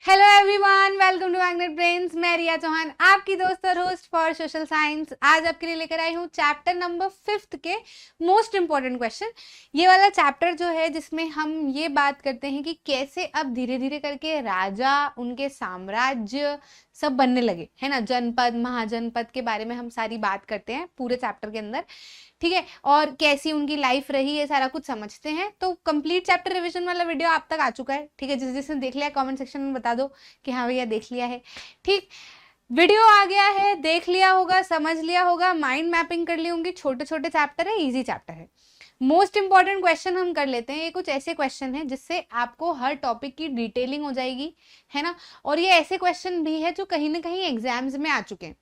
Hello everyone, welcome to magnet brains. मैं रिया चौहान, आपकी दोस्त और होस्ट फॉर सोशल साइंस। आज आपके लिए लेकर आई हूँ चैप्टर नंबर 5 के मोस्ट इंपॉर्टेंट क्वेश्चन। ये वाला चैप्टर जो है जिसमें हम ये बात करते हैं कि कैसे अब धीरे धीरे करके राजा, उनके साम्राज्य सब बनने लगे, है ना। जनपद, महाजनपद के बारे में हम सारी बात करते हैं पूरे चैप्टर के अंदर, ठीक है। और कैसी उनकी लाइफ रही, ये सारा कुछ समझते हैं। तो कंप्लीट चैप्टर रिवीजन वाला वीडियो आप तक आ चुका है, ठीक है। जिसने देख लिया कमेंट सेक्शन में बता दो कि हाँ भैया देख लिया है, ठीक। वीडियो आ गया है, देख लिया होगा, समझ लिया होगा, माइंड मैपिंग कर ली होंगी। छोटे छोटे चैप्टर है, इजी चैप्टर है। मोस्ट इंपॉर्टेंट क्वेश्चन हम कर लेते हैं। ये कुछ ऐसे क्वेश्चन है जिससे आपको हर टॉपिक की डिटेलिंग हो जाएगी, है ना। और ये ऐसे क्वेश्चन भी है जो कहीं ना कहीं एग्जाम्स में आ चुके हैं।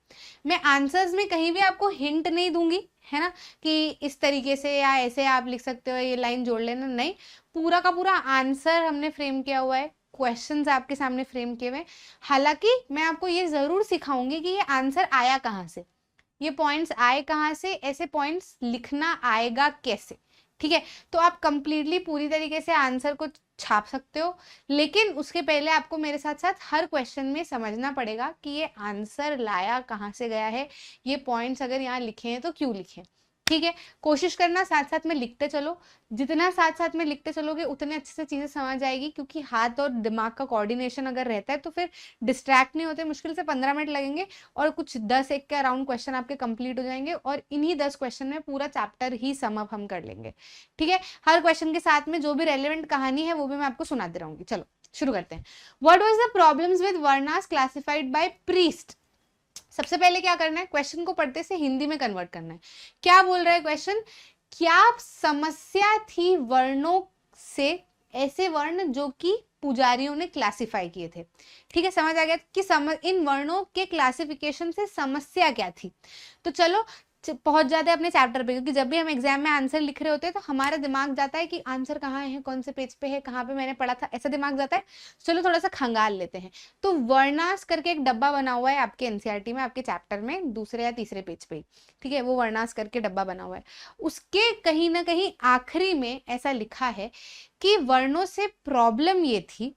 मैं आंसर्स में कहीं भी आपको हिंट नहीं दूंगी, है ना, कि इस तरीके से या ऐसे आप लिख सकते हो, ये लाइन जोड़ लेना, नहीं। पूरा का पूरा आंसर हमने फ्रेम किया हुआ है, क्वेश्चंस आपके सामने फ्रेम किए हुए। हालांकि मैं आपको ये जरूर सिखाऊंगी कि ये आंसर आया कहाँ से, ये पॉइंट्स आए कहाँ से, ऐसे पॉइंट्स लिखना आएगा कैसे, ठीक है। तो आप कंप्लीटली पूरी तरीके से आंसर को छाप सकते हो, लेकिन उसके पहले आपको मेरे साथ साथ हर क्वेश्चन में समझना पड़ेगा कि ये आंसर लाया कहाँ से गया है, ये पॉइंट्स अगर यहाँ लिखे हैं तो क्यों लिखे, ठीक है। कोशिश करना साथ साथ में लिखते चलो। जितना साथ साथ में लिखते चलोगे उतने अच्छे से चीजें समझ आएगी, क्योंकि हाथ और दिमाग का कोऑर्डिनेशन अगर रहता है तो फिर डिस्ट्रैक्ट नहीं होते। मुश्किल से 15 मिनट लगेंगे और कुछ 10-1 के अराउंड क्वेश्चन आपके कंप्लीट हो जाएंगे, और इन्हीं 10 क्वेश्चन में पूरा चैप्टर ही सम अप हम कर लेंगे, ठीक है। हर क्वेश्चन के साथ में जो भी रेलिवेंट कहानी है वो भी मैं आपको सुनाती रहूंगी। चलो शुरू करते हैं। What was the problems with varnas classified by priest. सबसे पहले क्या करना है, क्वेश्चन को पढ़ते से हिंदी में कन्वर्ट करना है। क्या बोल रहा है क्वेश्चन, क्या समस्या थी वर्णों से, ऐसे वर्ण जो कि पुजारियों ने क्लासिफाई किए थे, ठीक है। समझ आ गया कि इन वर्णों के क्लासिफिकेशन से समस्या क्या थी। तो चलो पहुंच जाते हैं अपने चैप्टर पे, क्योंकि जब भी हम एग्जाम में आंसर लिख रहे होते हैं तो हमारा दिमाग जाता है कि आंसर कहाँ है, कौन से पेज पे है, कहाँ पे मैंने पढ़ा था, ऐसा दिमाग जाता है। चलो थोड़ा सा खंगाल लेते हैं। तो वर्णास करके एक डब्बा बना हुआ है आपके एनसीईआरटी में, आपके चैप्टर में दूसरे या तीसरे पेज पे, ठीक है। वो वर्णास करके डब्बा बना हुआ है, उसके कहीं ना कहीं आखिरी में ऐसा लिखा है कि वर्णों से प्रॉब्लम ये थी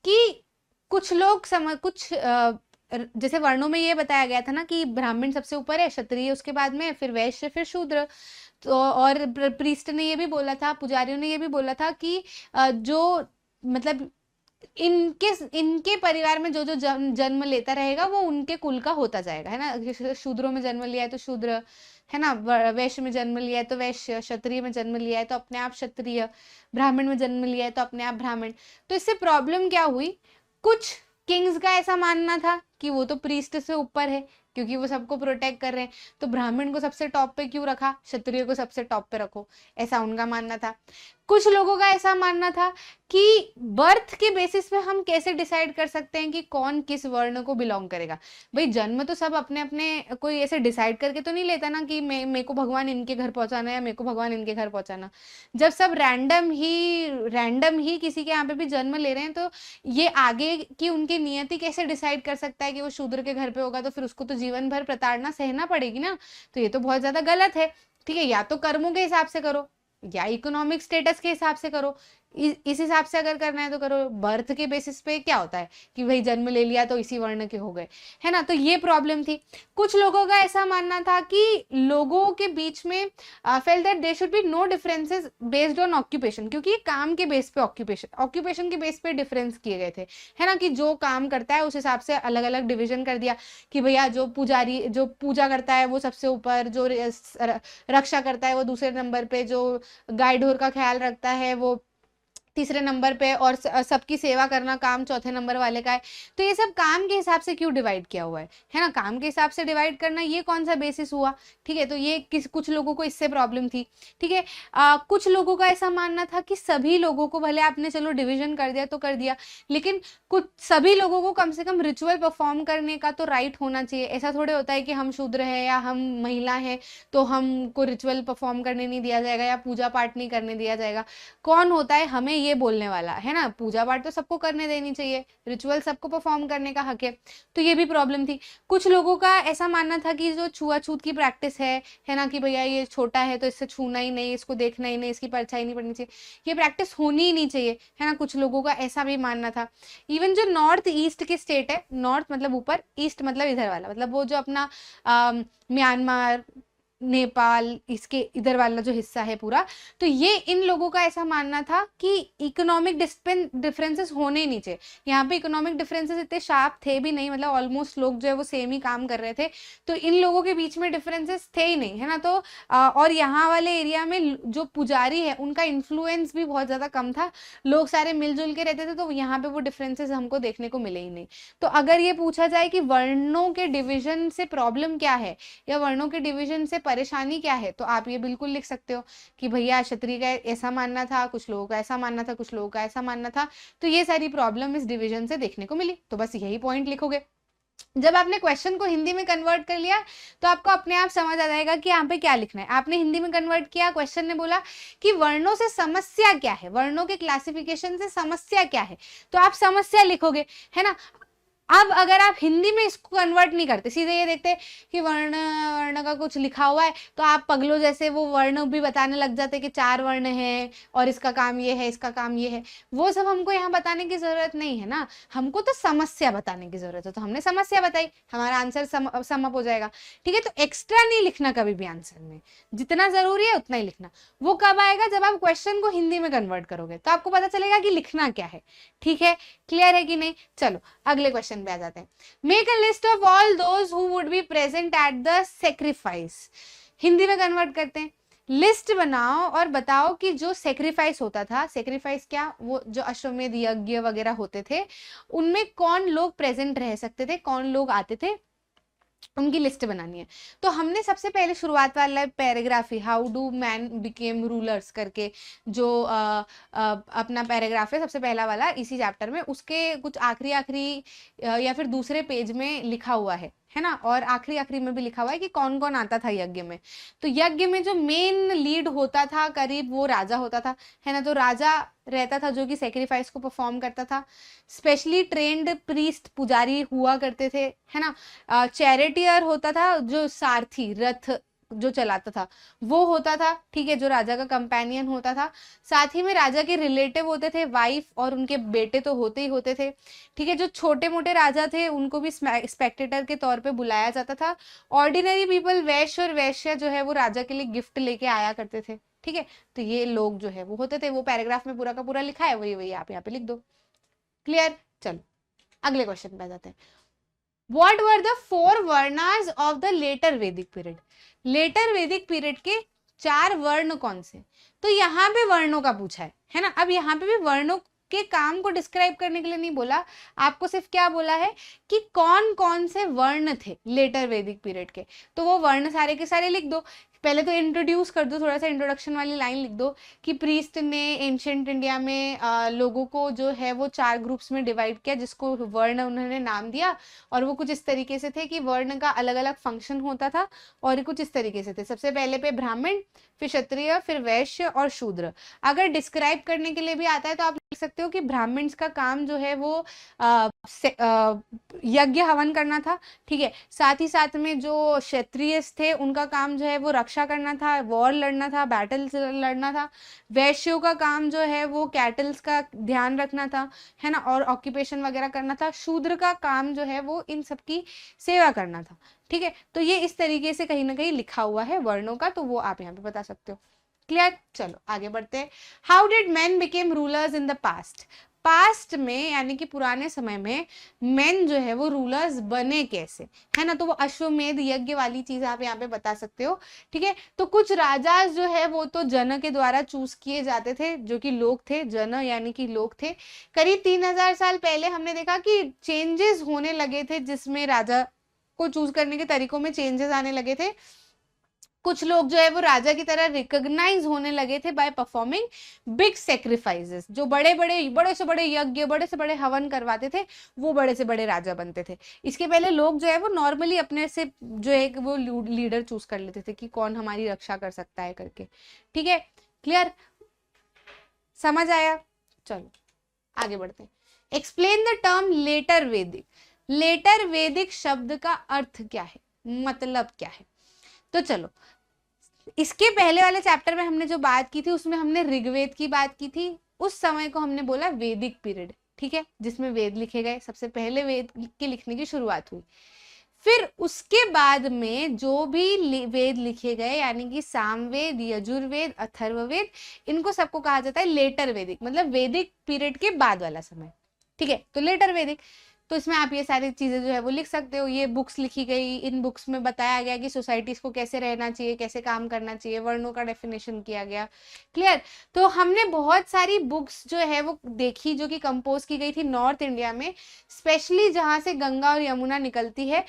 कि कुछ लोग कुछ जैसे वर्णों में ये बताया गया था ना कि ब्राह्मण सबसे ऊपर है, क्षत्रिय उसके बाद में, फिर वैश्य, फिर शूद्र। तो और प्रीस्ट ने ये भी बोला था, पुजारियों ने ये भी बोला था कि जो मतलब इनके इनके परिवार में जो जो जन्म लेता रहेगा वो उनके कुल का होता जाएगा, है ना। शूद्रों में जन्म लिया है तो शूद्र, है ना। वैश्य में जन्म लिया है तो वैश्य, क्षत्रिय में जन्म लिया है तो अपने आप क्षत्रिय, ब्राह्मण में जन्म लिया है तो अपने आप ब्राह्मण। तो इससे प्रॉब्लम क्या हुई, कुछ किंग्स का ऐसा मानना था कि वो तो प्रीस्ट से ऊपर है क्योंकि वो सबको प्रोटेक्ट कर रहे हैं, तो ब्राह्मण को सबसे टॉप पे क्यों रखा, क्षत्रिय को सबसे टॉप पे रखो, ऐसा उनका मानना था। कुछ लोगों का ऐसा मानना था कि बर्थ के बेसिस पे हम कैसे डिसाइड कर सकते हैं कि कौन किस वर्ण को बिलोंग करेगा। भाई जन्म तो सब अपने अपने, कोई ऐसे डिसाइड करके तो नहीं लेता ना कि मेरे को भगवान इनके घर पहुंचाना है या मेरे को भगवान इनके घर पहुंचाना। जब सब रैंडम ही किसी के यहाँ पे भी जन्म ले रहे हैं, तो ये आगे की उनकी नियति कैसे डिसाइड कर सकता है कि वो शूद्र के घर पे होगा तो फिर उसको तो जीवन भर प्रताड़ना सहना पड़ेगी ना। तो ये तो बहुत ज्यादा गलत है, ठीक है। या तो कर्मों के हिसाब से करो या इकोनॉमिक स्टेटस के हिसाब से करो, इस हिसाब से अगर करना है तो करो। बर्थ के बेसिस पे क्या होता है कि भाई जन्म ले लिया तो इसी वर्ण के हो गए, है ना। तो ये प्रॉब्लम थी। कुछ लोगों का ऐसा मानना था कि लोगों के बीच में felt that there should be no differences based on occupation, क्योंकि ये काम के बेस पे ऑक्यूपेशन के बेस पे डिफरेंस किए गए थे, है ना। कि जो काम करता है उस हिसाब से अलग अलग डिविजन कर दिया कि भैया जो पुजारी, जो पूजा करता है वो सबसे ऊपर, जो रक्षा करता है वो दूसरे नंबर पे, जो गाय ढोर का ख्याल रखता है वो तीसरे नंबर पे, और सबकी सेवा करना काम चौथे नंबर वाले का है। तो ये सब काम के हिसाब से क्यों डिवाइड किया हुआ है ना। काम के हिसाब से डिवाइड करना ये कौन सा बेसिस हुआ, ठीक है। तो ये कुछ लोगों को इससे प्रॉब्लम थी, ठीक है। कुछ लोगों का ऐसा मानना था कि सभी लोगों को, भले आपने चलो डिविजन कर दिया तो कर दिया, लेकिन कुछ सभी लोगों को कम से कम रिचुअल परफॉर्म करने का तो राइट होना चाहिए। ऐसा थोड़े होता है कि हम शूद्र है या हम महिला है तो हमको रिचुअल परफॉर्म करने नहीं दिया जाएगा या पूजा पाठ नहीं करने दिया जाएगा। कौन होता है, हमें ये बोलने वाला है ना, पूजा पाठ तो सबको करने देनी चाहिए, रिचुअल सबको परफॉर्म करने का हक है। तो ये भी प्रॉब्लम थी। कुछ लोगों का ऐसा मानना था कि जो छुआछूत की प्रैक्टिस है ना, कि भैया ये छोटा है तो इससे छूना ही नहीं, इसको देखना ही नहीं, इसकी परछाई नहीं पड़नी चाहिए, ये प्रैक्टिस होनी ही नहीं चाहिए, है ना। कुछ लोगों का ऐसा भी मानना था। इवन जो नॉर्थ ईस्ट के स्टेट है, नॉर्थ मतलब ऊपर, ईस्ट मतलब इधर वाला, मतलब वो जो अपना म्यांमार, नेपाल, इसके इधर वाला जो हिस्सा है पूरा, तो ये इन लोगों का ऐसा मानना था कि इकोनॉमिक डिफरेंसेस होने ही नहीं चाहिए। यहाँ पे इकोनॉमिक डिफरेंसेस इतने शार्प थे भी नहीं, मतलब ऑलमोस्ट लोग जो है वो सेम ही काम कर रहे थे, तो इन लोगों के बीच में डिफरेंसेस थे ही नहीं, है ना। तो और यहाँ वाले एरिया में जो पुजारी है उनका इन्फ्लुएंस भी बहुत ज्यादा कम था, लोग सारे मिलजुल के रहते थे, तो यहाँ पे वो डिफरेंसेस हमको देखने को मिले ही नहीं। तो अगर ये पूछा जाए कि वर्णों के डिविजन से प्रॉब्लम क्या है या वर्णों के डिविजन से परेशानी क्या है, तो आप ये बिल्कुल लिख सकते हो कि भैया क्षत्रिय का ऐसा मानना था, कुछ लोगों का ऐसा मानना था, कुछ लोगों का ऐसा मानना था, तो ये सारी प्रॉब्लम इस डिवीजन से देखने को मिली। तो बस यही पॉइंट लिखोगे। जब आपने क्वेश्चन को हिंदी में कन्वर्ट कर लिया तो आपको अपने आप समझ आ जाएगा कि यहाँ पे क्या लिखना है। आपने हिंदी में कन्वर्ट किया, क्वेश्चन ने बोला कि वर्णों से समस्या क्या है, वर्णों के क्लासिफिकेशन से समस्या क्या है, तो आप समस्या लिखोगे, है ना। अब अगर आप हिंदी में इसको कन्वर्ट नहीं करते, सीधे ये देखते कि वर्ण वर्ण का कुछ लिखा हुआ है, तो आप पगलों जैसे वो वर्ण भी बताने लग जाते कि 4 वर्ण हैं और इसका काम ये है, इसका काम ये है। वो सब हमको यहाँ बताने की जरूरत नहीं है ना, हमको तो समस्या बताने की जरूरत है, तो हमने समस्या बताई, हमारा आंसर सम अप हो जाएगा। ठीक है, तो एक्स्ट्रा नहीं लिखना कभी भी आंसर में, जितना जरूरी है उतना ही लिखना। वो कब आएगा, जब आप क्वेश्चन को हिंदी में कन्वर्ट करोगे, तो आपको पता चलेगा कि लिखना क्या है। ठीक है, क्लियर है कि नहीं। चलो अगले क्वेश्चन पे आ जाते हैं। Make a list of all those who would be present at the sacrifice. Hindi में कन्वर्ट करते हैं, लिस्ट बनाओ और बताओ कि जो सेक्रीफाइस होता था, सेक्रीफाइस क्या, वो जो अश्वमेध यज्ञ वगैरह होते थे, उनमें कौन लोग प्रेजेंट रह सकते थे, कौन लोग आते थे, उनकी लिस्ट बनानी है। तो हमने सबसे पहले शुरुआत वाला paragraph he, how do man became rulers करके जो अपना पैराग्राफ है सबसे पहला वाला इसी चैप्टर में, उसके कुछ आखिरी या फिर दूसरे पेज में लिखा हुआ है ना, और आखिरी में भी लिखा हुआ है कि कौन कौन आता था यज्ञ में। तो यज्ञ में जो मेन लीड होता था करीब वो राजा होता था, है ना। तो राजा रहता था जो कि सेक्रीफाइस को परफॉर्म करता था। स्पेशली ट्रेंड प्रीस्ट पुजारी हुआ करते थे, है ना। चैरिटियर होता था, जो सारथी रथ जो चलाता था वो होता था, ठीक है, जो राजा का कंपेनियन होता था। साथ ही में राजा के रिलेटिव होते थे, वाइफ और उनके बेटे तो होते ही होते थे। ठीक है, जो छोटे मोटे राजा थे उनको भी स्पेक्टेटर के तौर पे बुलाया जाता था। ऑर्डिनरी पीपल, वैश्य और वैश्य जो है वो राजा के लिए गिफ्ट लेके आया करते थे। ठीक है, तो ये लोग जो है वो होते थे। वो पैराग्राफ में पूरा का पूरा लिखा है, वही वही आप यहाँ पे लिख दो। क्लियर। चलो अगले क्वेश्चन पे आ जाते हैं। What were the 4 varnas of the later Vedic period? Later Vedic period के 4 वर्ण कौन से? तो यहाँ पे वर्णों का पूछा है ना। अब यहाँ पे भी वर्णों के काम को डिस्क्राइब करने के लिए नहीं बोला, आपको सिर्फ क्या बोला है कि कौन कौन से वर्ण थे लेटर वैदिक पीरियड के। तो वो वर्ण सारे के सारे लिख दो। पहले तो इंट्रोड्यूस कर दो, थोड़ा सा इंट्रोडक्शन वाली लाइन लिख दो कि प्रीस्ट ने एंशिएंट इंडिया में लोगों को जो है वो 4 ग्रुप्स में डिवाइड किया, जिसको वर्ण उन्होंने नाम दिया। और वो कुछ इस तरीके से थे कि वर्ण का अलग अलग फंक्शन होता था, और कुछ इस तरीके से थे। सबसे पहले पे ब्राह्मण, फिर क्षत्रिय, फिर वैश्य और शूद्र। अगर डिस्क्राइब करने के लिए भी आता है तो आप लिख सकते हो कि ब्राह्मण्स का काम जो है वो यज्ञ हवन करना था। ठीक है, साथ ही साथ में जो क्षत्रिय थे उनका काम जो है वो रक्षा करना था, वॉर लड़ना था, बैटल्स लड़ना था। वैश्यों का काम जो है वो कैटल्स का ध्यान रखना था, है ना, और ऑक्यूपेशन वगैरह करना था। शूद्र का काम जो है वो इन सबकी सेवा करना था। ठीक है, तो ये इस तरीके से कहीं ना कहीं लिखा हुआ है वर्णों का, तो वो आप यहाँ पे बता सकते हो। क्लियर। चलो आगे बढ़ते हैं। How did man became rulers in the past? Past में यानी कि पुराने समय में मेन जो है वो रूलर्स बने कैसे, है ना। तो वो अश्वमेध यज्ञ वाली चीज आप यहाँ पे बता सकते हो। ठीक है, तो कुछ राजा जो है वो तो जन के द्वारा चूज किए जाते थे, जो कि लोग थे, जन यानी कि लोग थे। करीब 3000 साल पहले हमने देखा कि चेंजेस होने लगे थे, जिसमें राजा को चूज करने के तरीकों में चेंजेस आने लगे थे। कुछ लोग जो है वो राजा की तरह रिकॉग्नाइज होने लगे थे बाय परफॉर्मिंग बिग सेक्रीफाइसेस। जो बड़े से बड़े यज्ञ, बड़े से बड़े हवन करवाते थे, वो बड़े से बड़े राजा बनते थे। इसके पहले लोग जो है वो नॉर्मली अपने से जो एक वो लीडर चूज कर लेते थे कि कौन हमारी रक्षा कर सकता है करके। ठीक है, क्लियर, समझ आया। चलो आगे बढ़ते हैं। एक्सप्लेन द टर्म लेटर वैदिक। लेटर वैदिक शब्द का अर्थ क्या है, मतलब क्या है? तो चलो, इसके पहले वाले चैप्टर में हमने जो बात की थी उसमें हमने ऋग्वेद की बात की थी। उस समय को हमने बोला वैदिक पीरियड, ठीक है, जिसमें वेद लिखे गए, सबसे पहले वेद के लिखने की शुरुआत हुई। फिर उसके बाद में जो भी वेद लिखे गए, यानी कि सामवेद, यजुर्वेद, अथर्ववेद, इनको सबको कहा जाता है लेटर वैदिक, मतलब वैदिक पीरियड के बाद वाला समय, ठीक है। तो लेटर वैदिक, तो इसमें आप ये सारी चीजें जो है वो लिख सकते हो। ये बुक्स लिखी गई, इन बुक्स में बताया गया कि सोसाइटीज को कैसे रहना चाहिए, कैसे काम करना चाहिए, वर्णों का डेफिनेशन किया गया। क्लियर? तो हमने बहुत सारी बुक्स जो है वो देखी जो कि कंपोज की गई थी नॉर्थ इंडिया में, स्पेशली जहां से गंगा और यमुना निकलती है,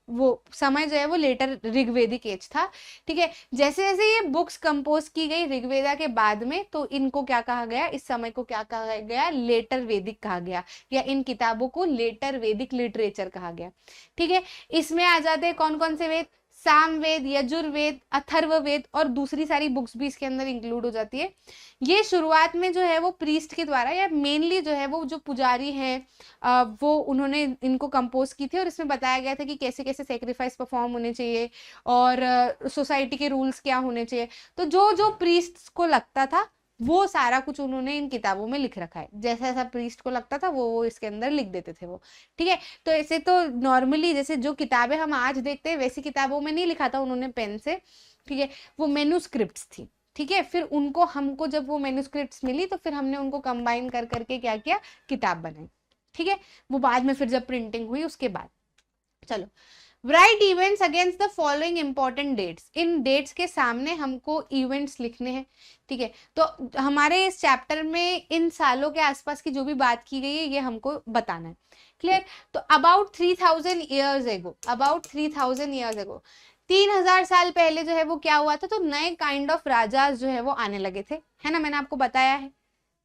वो समय जो है वो लेटर ऋग्वेदिक एज था, ठीक है। जैसे जैसे ये बुक्स कंपोज की गई ऋग्वेदा के बाद में, तो इनको क्या कहा गया, इस समय को क्या कहा गया, लेटर वैदिक कहा गया, या इन किताबों को लेटर वैदिक लिटरेचर कहा गया, ठीक है। इसमें आ जाते हैं कौन कौन से वेद, सामवेद, यजुर्वेद, अथर्ववेद, और दूसरी सारी बुक्स भी इसके अंदर इंक्लूड हो जाती है। ये शुरुआत में जो है वो प्रीस्ट के द्वारा, या मेनली जो है वो जो पुजारी हैं वो उन्होंने इनको कंपोज की थी, और इसमें बताया गया था कि कैसे कैसे सेक्रीफाइस परफॉर्म होने चाहिए और सोसाइटी के रूल्स क्या होने चाहिए। तो जो जो प्रीस्ट को लगता था वो सारा कुछ उन्होंने इन किताबों में लिख रखा है, जैसा जैसा प्रीस्ट को लगता था वो इसके अंदर लिख देते थे वो, ठीक है। तो ऐसे तो नॉर्मली जैसे जो किताबें हम आज देखते हैं वैसी किताबों में नहीं लिखा था उन्होंने पेन से, ठीक है, वो मैन्युस्क्रिप्ट्स थी, ठीक है। फिर उनको हमको जब वो मैन्युस्क्रिप्ट्स मिली तो फिर हमने उनको कंबाइन कर करके क्या किया, किताब बनाई, ठीक है। वो बाद में फिर जब प्रिंटिंग हुई उसके बाद। चलो, write events against the following important dates. इन डेट्स के सामने हमको इवेंट्स लिखने हैं, ठीक है। तो हमारे इस चैप्टर में इन सालों के आसपास की जो भी बात की गई है ये हमको बताना है। क्लियर? तो about 3000 years ago, about 3000 years ago, 3000 साल पहले जो है वो क्या हुआ था, तो नए काइंड ऑफ राजाज जो है वो आने लगे थे, है ना। मैंने आपको बताया है,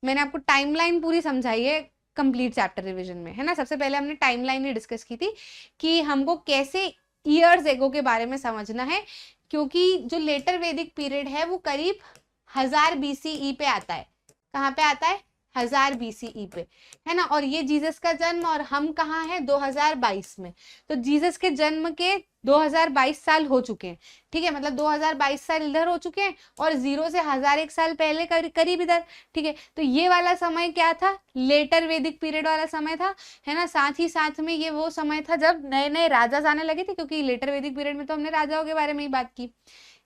मैंने आपको टाइमलाइन पूरी समझाई है कंप्लीट चैप्टर रिवीजन में, है ना। सबसे पहले हमने टाइमलाइन ही डिस्कस की थी कि हमको कैसे ईयर्स एगो के बारे में समझना है, क्योंकि जो लेटर वैदिक पीरियड है वो करीब 1000 BCE पे आता है। कहाँ पे आता है? 1000 BCE पे, है ना। और ये जीसस का जन्म, और हम कहाँ हैं, 2022 में। तो जीसस के जन्म के 2022 साल हो चुके हैं, ठीक है, मतलब 2022 साल इधर हो चुके हैं और 0 से 1001 साल पहले करीब इधर, ठीक है। तो ये वाला समय क्या था, लेटर वैदिक पीरियड वाला समय था, है ना। साथ ही साथ में ये वो समय था जब नए नए राजा आने लगे थे, क्योंकि लेटर वैदिक पीरियड में तो हमने राजाओं के बारे में ही बात की,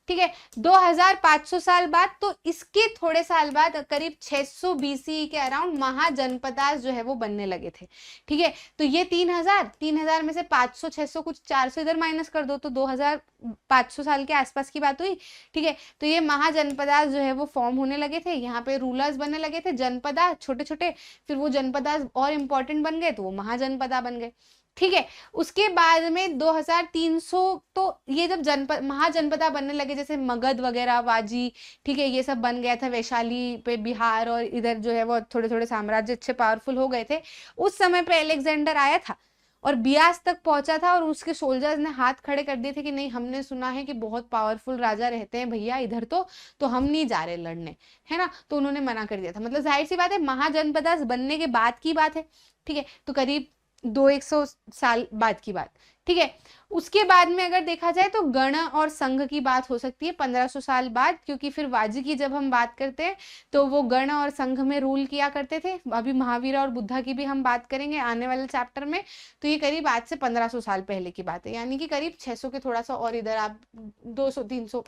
ठीक है। 2500 साल बाद, तो इसके थोड़े साल बाद करीब 600 BCE के अराउंड महाजनपदास जो है वो बनने लगे थे, ठीक है। तो ये 3000 में से 500 600 कुछ 400 इधर माइनस कर दो तो 2500 साल के आसपास की बात हुई, ठीक है। तो ये महाजनपदास जो है वो फॉर्म होने लगे थे, यहाँ पे रूलर्स बनने लगे थे, जनपदा छोटे छोटे, फिर वो जनपदास और इंपॉर्टेंट बन गए तो वो महाजनपदा बन गए, ठीक है। उसके बाद में 2300, तो ये जब जनपद महाजनपदा बनने लगे, जैसे मगध वगैरह, वाजी, ठीक है, ये सब बन गया था, वैशाली पे बिहार और इधर जो है वो थोड़े थोड़े साम्राज्य अच्छे पावरफुल हो गए थे। उस समय पे अलेक्जेंडर आया था और बियास तक पहुंचा था, और उसके सोल्जर्स ने हाथ खड़े कर दिए थे कि नहीं, हमने सुना है कि बहुत पावरफुल राजा रहते हैं भैया इधर, तो हम नहीं जा रहे लड़ने, है ना। तो उन्होंने मना कर दिया था, मतलब जाहिर सी बात है महाजनपदा बनने के बाद की बात है, ठीक है। तो करीब 200 साल बाद की बात, ठीक है। उसके बाद में अगर देखा जाए तो गण और संघ की बात हो सकती है 1500 साल बाद, क्योंकि फिर वाजी की जब हम बात करते हैं तो वो गण और संघ में रूल किया करते थे। अभी महावीर और बुद्धा की भी हम बात करेंगे आने वाले चैप्टर में, तो ये करीब आज से 1500 साल पहले की बात है, यानी कि करीब 600 के थोड़ा सा और इधर आप 200-300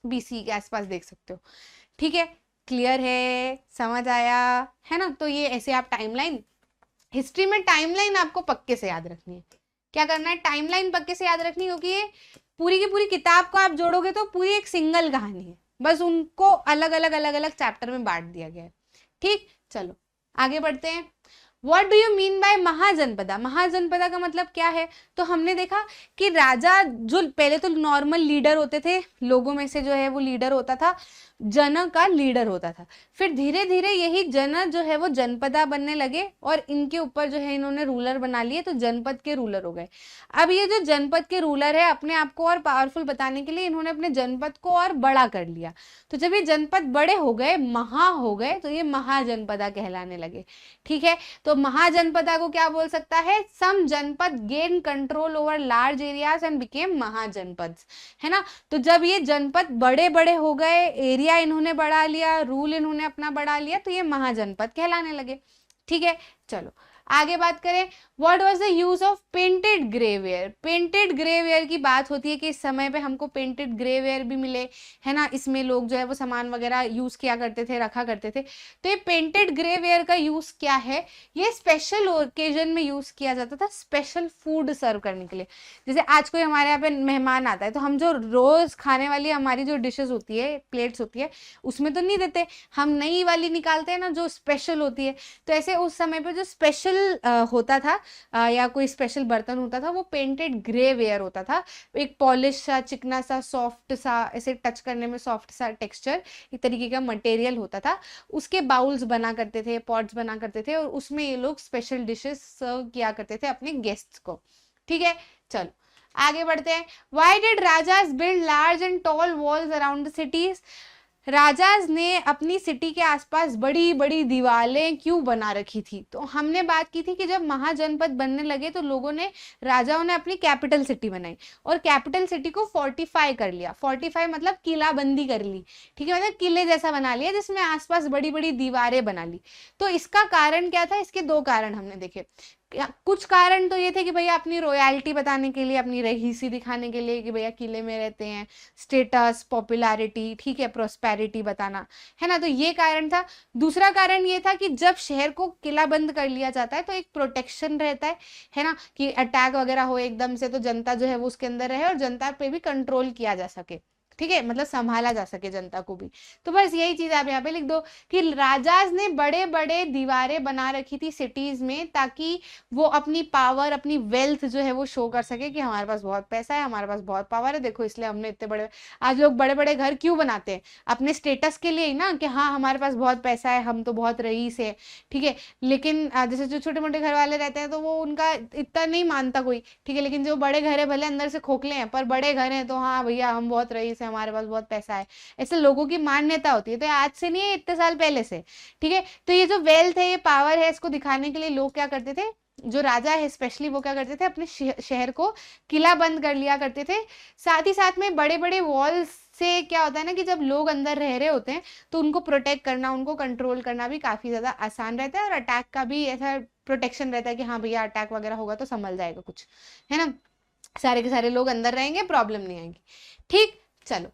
BC के आसपास देख सकते हो, ठीक है। क्लियर है? समझ आया, है ना। तो ये ऐसे आप टाइमलाइन, हिस्ट्री में टाइमलाइन आपको पक्के से याद रखनी है। क्या करना है, टाइमलाइन पक्के से याद रखनी है, क्योंकि ये पूरी की पूरी किताब को आप जोड़ोगे तो पूरी एक सिंगल कहानी है, बस उनको अलग अलग चैप्टर में बांट दिया गया है, ठीक। चलो आगे बढ़ते हैं। What do you mean by Mahajanapada? Mahajanapada का मतलब क्या है? तो हमने देखा कि राजा जो पहले तो नॉर्मल लीडर होते थे, लोगों में से जो है वो लीडर होता था, जन का लीडर होता था। फिर धीरे धीरे यही जन जो है वो जनपदा बनने लगे और इनके ऊपर जो है इन्होंने रूलर बना लिए, तो जनपद के रूलर हो गए। अब ये जो जनपद के रूलर है, अपने आप को और पावरफुल बताने के लिए इन्होंने अपने जनपद को और बड़ा कर लिया। तो जब ये जनपद बड़े हो गए, महा हो गए, तो ये महाजनपदा कहलाने लगे। ठीक है, तो महाजनपदा को क्या बोल सकता है? Some janapada gain control over large areas and became mahajanapada, है ना। तो जब ये जनपद बड़े बड़े हो गए, एरिया इन्होंने बढ़ा लिया, रूल इन्होंने अपना बढ़ा लिया, तो ये महाजनपद कहलाने लगे। ठीक है, चलो आगे बात करें। What was the use of painted grey ware? Painted grey ware की बात होती है कि इस समय पे हमको पेंटेड ग्रेवेयर भी मिले, है ना। इसमें लोग जो है वो सामान वगैरह यूज किया करते थे, रखा करते थे। तो ये पेंटेड ग्रेवेयर का यूज क्या है? ये स्पेशल ओकेजन में यूज किया जाता था, स्पेशल फूड सर्व करने के लिए। जैसे आज कोई हमारे यहाँ पे मेहमान आता है, तो हम जो रोज खाने वाली हमारी जो डिशेस होती है, प्लेट्स होती है, उसमें तो नहीं देते, हम नई वाली निकालते हैं ना, जो स्पेशल होती है। तो ऐसे उस समय पे जो स्पेशल होता था या कोई स्पेशल बर्तन होता था, वो पेंटेड ग्रे वेयर होता था। एक पॉलिश सा, चिकना सा, सॉफ्ट सा, ऐसे टच करने में सॉफ्ट सा टेक्सचर, एक तरीके का मटेरियल होता था। उसके बाउल्स बना करते थे, पॉट्स बना करते थे, और उसमें ये लोग स्पेशल डिशेस सर्व किया करते थे अपने गेस्ट्स को। ठीक है, चलो आगे बढ़ते हैं। Why did rajas build large and tall walls around the cities? राजाज ने अपनी सिटी के आसपास बड़ी बड़ी दीवारें क्यों बना रखी थी? तो हमने बात की थी कि जब महाजनपद बनने लगे तो लोगों ने, राजाओं ने अपनी कैपिटल सिटी बनाई और कैपिटल सिटी को फोर्टिफाई कर लिया। फोर्टिफाई मतलब किलाबंदी कर ली। ठीक है, मतलब किले जैसा बना लिया, जिसमें आसपास बड़ी बड़ी दीवारें बना ली। तो इसका कारण क्या था? इसके दो कारण हमने देखे। कुछ कारण तो ये थे कि भैया अपनी रॉयल्टी बताने के लिए, अपनी रईसी दिखाने के लिए कि भैया किले में रहते हैं, स्टेटस, पॉपुलैरिटी, ठीक है, प्रोस्पेरिटी बताना, है ना। तो ये कारण था। दूसरा कारण ये था कि जब शहर को किला बंद कर लिया जाता है तो एक प्रोटेक्शन रहता है ना, कि अटैक वगैरह हो एकदम से तो जनता जो है वो उसके अंदर रहे और जनता पे भी कंट्रोल किया जा सके। ठीक है, मतलब संभाला जा सके जनता को भी। तो बस यही चीज आप यहाँ पे लिख दो कि राजाज ने बड़े बड़े दीवारें बना रखी थी सिटीज में, ताकि वो अपनी पावर, अपनी वेल्थ जो है वो शो कर सके कि हमारे पास बहुत पैसा है, हमारे पास बहुत पावर है, देखो इसलिए हमने इतने बड़े। आज लोग बड़े बड़े घर क्यों बनाते हैं? अपने स्टेटस के लिए ही ना, कि हाँ हमारे पास बहुत पैसा है, हम तो बहुत रईस है। ठीक है, लेकिन जैसे जो छोटे मोटे घर वाले रहते हैं तो वो उनका इतना नहीं मानता कोई। ठीक है, लेकिन जो बड़े घर है, भले अंदर से खोखले हैं पर बड़े घर हैं, तो हाँ भैया हम बहुत रईस, हमारे पास बहुत पैसा है, ऐसे लोगों की मान्यता होती है। तो आज से नहीं है, इतने साल पहले से। ठीक है, तो ये जो वेल्थ है, ये पावर है, इसको दिखाने के लिए लोग क्या करते थे, जो राजा है स्पेशली, वो क्या करते थे, अपने शहर को किला बंद कर लिया करते थे। साथ ही साथ में बड़े बड़े वॉल्स से क्या होता है ना, कि जब लोग अंदर रह रहे होते हैं तो उनको प्रोटेक्ट करना, उनको कंट्रोल करना भी काफी ज्यादा आसान रहता है, और अटैक का भी ऐसा प्रोटेक्शन रहता है कि हाँ भैया अटैक वगैरह होगा तो संभल जाएगा कुछ, है ना। सारे के सारे लोग अंदर रहेंगे, प्रॉब्लम नहीं आएगी। ठीक, चलो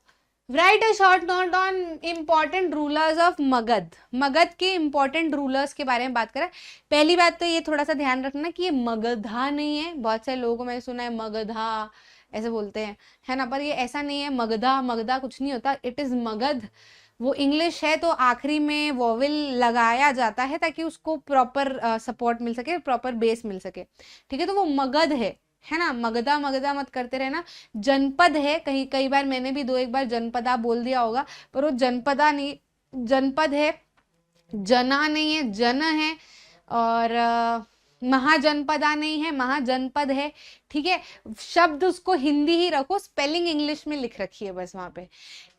right a short note on important rulers of Magadh. Magadh के इम्पॉर्टेंट रूलर्स के बारे में बात करें। पहली बात तो ये थोड़ा सा ध्यान रखना कि ये मगधा नहीं है। बहुत सारे लोगों को मैंने सुना है मगधा ऐसे बोलते हैं, है ना, पर ये ऐसा नहीं है। मगधा मगधा कुछ नहीं होता, इट इज मगध। वो इंग्लिश है तो आखिरी में वोवेल लगाया जाता है ताकि उसको प्रॉपर सपोर्ट मिल सके, प्रॉपर बेस मिल सके। ठीक है, तो वो मगध है ना। मगधा मगधा मत करते रहना। जनपद है, कहीं कई बार मैंने भी 2-1 बार जनपदा बोल दिया होगा, पर वो जनपदा नहीं, जनपद है, जना नहीं है, जन है। और महाजनपदा नहीं है, महाजनपद है। ठीक है, शब्द उसको हिंदी ही रखो, स्पेलिंग इंग्लिश में लिख रखी है बस वहां पे।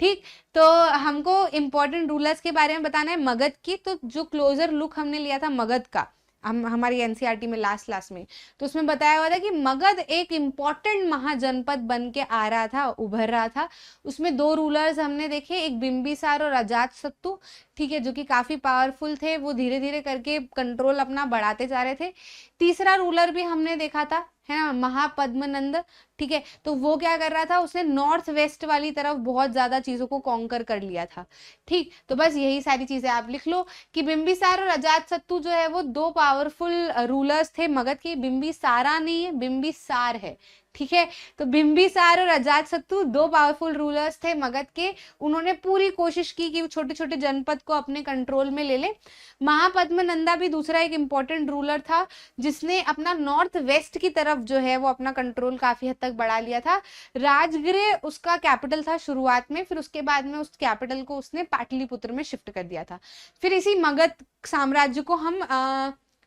ठीक, तो हमको इंपॉर्टेंट रूलर्स के बारे में बताना है मगध की। तो जो क्लोजर लुक हमने लिया था मगध का, हमारी एनसीईआरटी में लास्ट में, तो उसमें बताया हुआ था कि मगध एक इम्पॉर्टेंट महाजनपद बन के आ रहा था, उभर रहा था। उसमें 2 रूलर्स हमने देखे, एक बिंबिसार और अजातशत्रु। ठीक है, जो कि काफी पावरफुल थे, वो धीरे धीरे करके कंट्रोल अपना बढ़ाते जा रहे थे। तीसरा रूलर भी हमने देखा था, है ना, महापद्मनंद। ठीक है, तो वो क्या कर रहा था, उसने नॉर्थ वेस्ट वाली तरफ बहुत ज्यादा चीजों को कॉन्कर कर लिया था। ठीक, तो बस यही सारी चीजें आप लिख लो कि बिंबिसार और अजातशत्रु जो है वो 2 पावरफुल रूलर्स थे मगध के। बिंबिसारा नहीं है, बिंबिसार है। ठीक है। तो बिंबिसार और अजातशत्रु दो पावरफुल रूलर्स थे मगध के। उन्होंने पूरी कोशिश की कि वो छोटे छोटे जनपद को अपने कंट्रोल में ले ले। महापद्मनंदा भी दूसरा एक इंपॉर्टेंट रूलर था जिसने अपना नॉर्थ वेस्ट की तरफ जो है वो अपना कंट्रोल काफी हद तक बढ़ा लिया था। राजगृह उसका कैपिटल था शुरुआत में, फिर उसके बाद में उस कैपिटल को उसने पाटलिपुत्र में शिफ्ट कर दिया था। फिर इसी मगध साम्राज्य को हम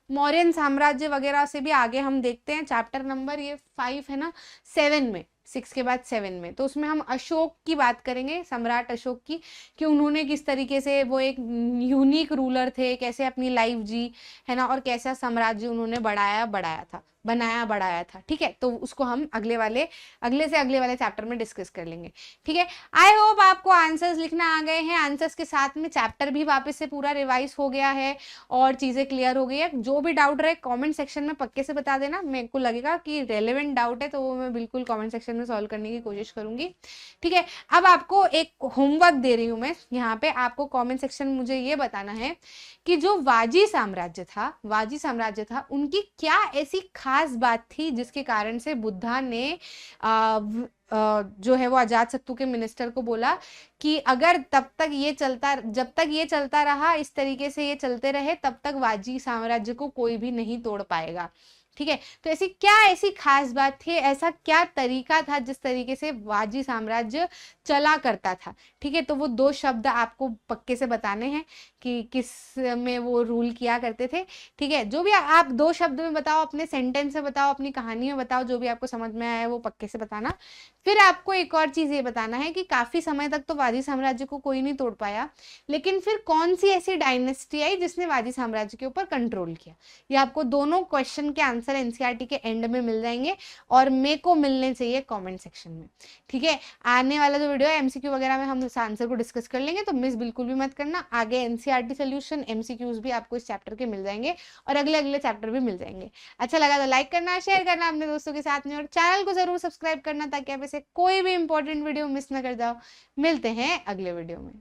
मौर्यन साम्राज्य वगैरह से भी आगे हम देखते हैं। चैप्टर नंबर ये 5 है ना, 7 में, 6 के बाद 7 में, तो उसमें हम अशोक की बात करेंगे, सम्राट अशोक की, कि उन्होंने किस तरीके से वो एक यूनिक रूलर थे, कैसे अपनी लाइफ जी, है ना, और कैसा साम्राज्य उन्होंने बनाया बढ़ाया था। ठीक है, तो उसको हम अगले से अगले वाले चैप्टर में डिस्कस कर लेंगे। ठीक है, आई होप आपको आंसर्स लिखना आ गए हैं। आंसर्स के साथ में चैप्टर भी वापस से पूरा रिवाइज हो गया है और चीजें क्लियर हो गई है। जो भी डाउट रहे कमेंट सेक्शन में पक्के से बता देना, मेरे को लगेगा कि रेलेवेंट डाउट है तो वो मैं बिल्कुल कमेंट सेक्शन में सॉल्व करने की कोशिश करूंगी। ठीक है, अब आपको एक होमवर्क दे रही हूँ मैं यहाँ पे, आपको कमेंट सेक्शन में मुझे ये बताना है कि जो वाजी साम्राज्य था उनकी क्या ऐसी खास बात थी जिसके कारण से बुद्धा ने जो है वो अजातशत्रु के मिनिस्टर को बोला कि अगर जब तक ये चलता रहा, इस तरीके से ये चलते रहे, तब तक वाजी साम्राज्य को कोई भी नहीं तोड़ पाएगा। ठीक है, तो ऐसी खास बात थी, ऐसा क्या तरीका था जिस तरीके से वाजी साम्राज्य चला करता था। ठीक है, तो वो 2 शब्द आपको पक्के से बताने हैं कि किस में वो रूल किया करते थे। ठीक है, जो भी आप 2 शब्द में बताओ, अपने सेंटेंस में बताओ, अपनी कहानी में बताओ, जो भी आपको समझ में आया है वो पक्के से बताना। फिर आपको एक और चीज ये बताना है कि काफी समय तक तो वाजी साम्राज्य को कोई नहीं तोड़ पाया, लेकिन फिर कौन सी ऐसी डायनेस्टी आई जिसने वाजी साम्राज्य के ऊपर कंट्रोल किया। ये आपको दोनों क्वेश्चन के आंसर एनसीईआरटी के एंड में मिल जाएंगे और मेरे को मिलने चाहिए कमेंट सेक्शन में। ठीक है, आने वाला जो वीडियो है एमसीक्यू वगैरह में हम उस आंसर को डिस्कस कर लेंगे, तो मिस बिल्कुल भी मत करना। आगे एनसीईआरटी सोल्यूशन एमसीक्यूज भी आपको इस चैप्टर के मिल जाएंगे और अगले चैप्टर भी मिल जाएंगे। अच्छा लगा तो लाइक करना, शेयर करना अपने दोस्तों के साथ में, और चैनल को जरूर सब्सक्राइब करना ताकि आप ऐसे कोई भी इंपॉर्टेंट वीडियो मिस ना कर जाओ। मिलते हैं अगले वीडियो में।